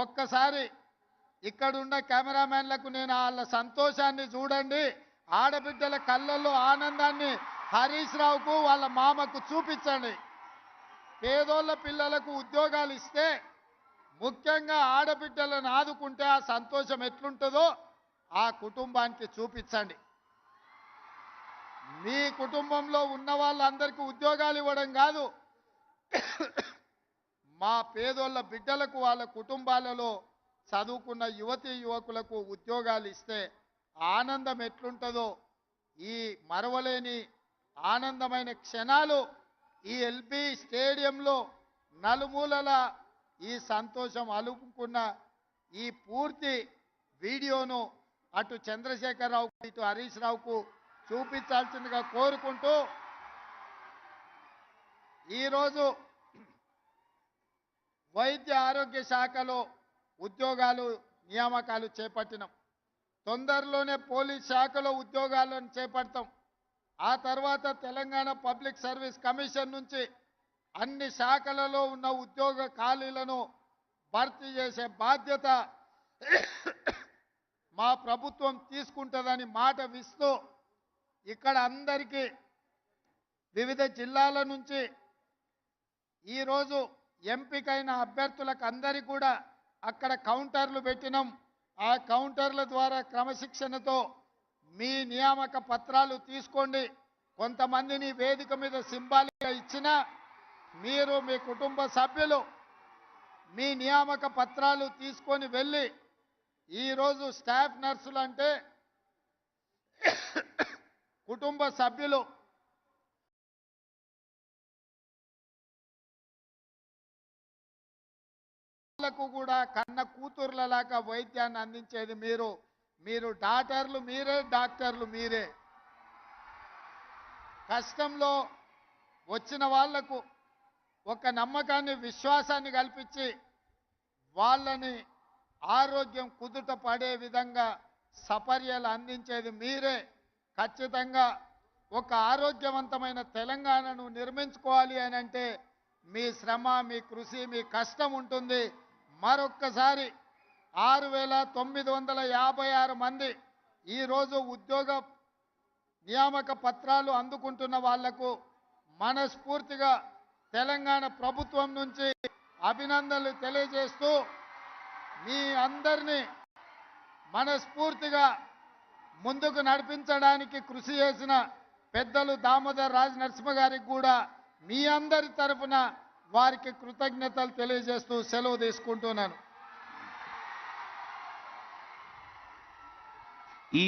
ఒక్కసారి ఇక్కడున్న కెమెరామెన్లకు నేను వాళ్ళ సంతోషాన్ని చూడండి, ఆడబిడ్డల కళ్ళల్లో ఆనందాన్ని హరీష్ రావుకు వాళ్ళ మామకు చూపించండి. పేదోళ్ళ పిల్లలకు ఉద్యోగాలు ఇస్తే, ముఖ్యంగా ఆడబిడ్డలను ఆదుకుంటే ఆ సంతోషం ఎట్లుంటుందో ఆ కుటుంబానికి చూపించండి. మీ కుటుంబంలో ఉన్న వాళ్ళందరికీ ఉద్యోగాలు ఇవ్వడం కాదు, మా పేదోళ్ళ బిడ్డలకు వాళ్ళ కుటుంబాలలో చదువుకున్న యువతీ యువకులకు ఉద్యోగాలు ఇస్తే ఆనందం ఎట్లుంటుందో, ఈ మరవలేని ఆనందమైన క్షణాలు ఈ ఎల్బీ స్టేడియంలో నలుమూలల ఈ సంతోషం అలుపుకున్న ఈ పూర్తి వీడియోను అటు చంద్రశేఖరరావు ఇటు హరీష్ రావుకు చూపించాల్సిందిగా కోరుకుంటూ, ఈరోజు వైద్య ఆరోగ్య శాఖలో ఉద్యోగాలు నియామకాలు చేపట్టినాం. తొందరలోనే పోలీస్ శాఖలో ఉద్యోగాలను చేపడతాం. ఆ తర్వాత తెలంగాణ పబ్లిక్ సర్వీస్ కమిషన్ నుంచి అన్ని శాఖలలో ఉన్న ఉద్యోగ ఖాళీలను భర్తీ చేసే బాధ్యత మా ప్రభుత్వం తీసుకుంటుందని మాట ఇస్తూ, ఇక్కడ అందరికీ వివిధ జిల్లాల నుంచి ఈరోజు ఎంపికైన అభ్యర్థులకు అందరికీ కూడా అక్కడ కౌంటర్లు పెట్టినాం. ఆ కౌంటర్ల ద్వారా క్రమశిక్షణతో మీ నియామక పత్రాలు తీసుకోండి. కొంతమందిని వేదిక మీద సింబాలిక్గా ఇచ్చినా మీరు మీ కుటుంబ సభ్యులు మీ నియామక పత్రాలు తీసుకొని వెళ్ళి, ఈరోజు స్టాఫ్ నర్సులు అంటే కుటుంబ సభ్యులు కూడా కన్న కూతుర్లలాగా వైద్యాన్ని అందించేది మీరు. మీరు డాక్టర్లు మీరే, డాక్టర్లు మీరే. కష్టంలో వచ్చిన వాళ్లకు ఒక నమ్మకాన్ని, విశ్వాసాన్ని కల్పించి వాళ్ళని ఆరోగ్యం కుదుట పడే విధంగా సపర్యలు అందించేది మీరే. ఖచ్చితంగా ఒక ఆరోగ్యవంతమైన తెలంగాణను నిర్మించుకోవాలి అని అంటే మీ శ్రమ, మీ కృషి, మీ కష్టం ఉంటుంది. మరొక్కసారి 6,956 మంది ఈరోజు ఉద్యోగ నియామక పత్రాలు అందుకుంటున్న వాళ్లకు మనస్ఫూర్తిగా తెలంగాణ ప్రభుత్వం నుంచి అభినందనలు తెలియజేస్తూ, మీ అందరినీ మనస్ఫూర్తిగా ముందుకు నడిపించడానికి కృషి చేసిన పెద్దలు దామోదర్ రాజ్ నరసింహ గారికి కూడా మీ అందరి తరఫున వారికి కృతజ్ఞతలు తెలియజేస్తూ సెలవు తీసుకుంటున్నాను. ఈ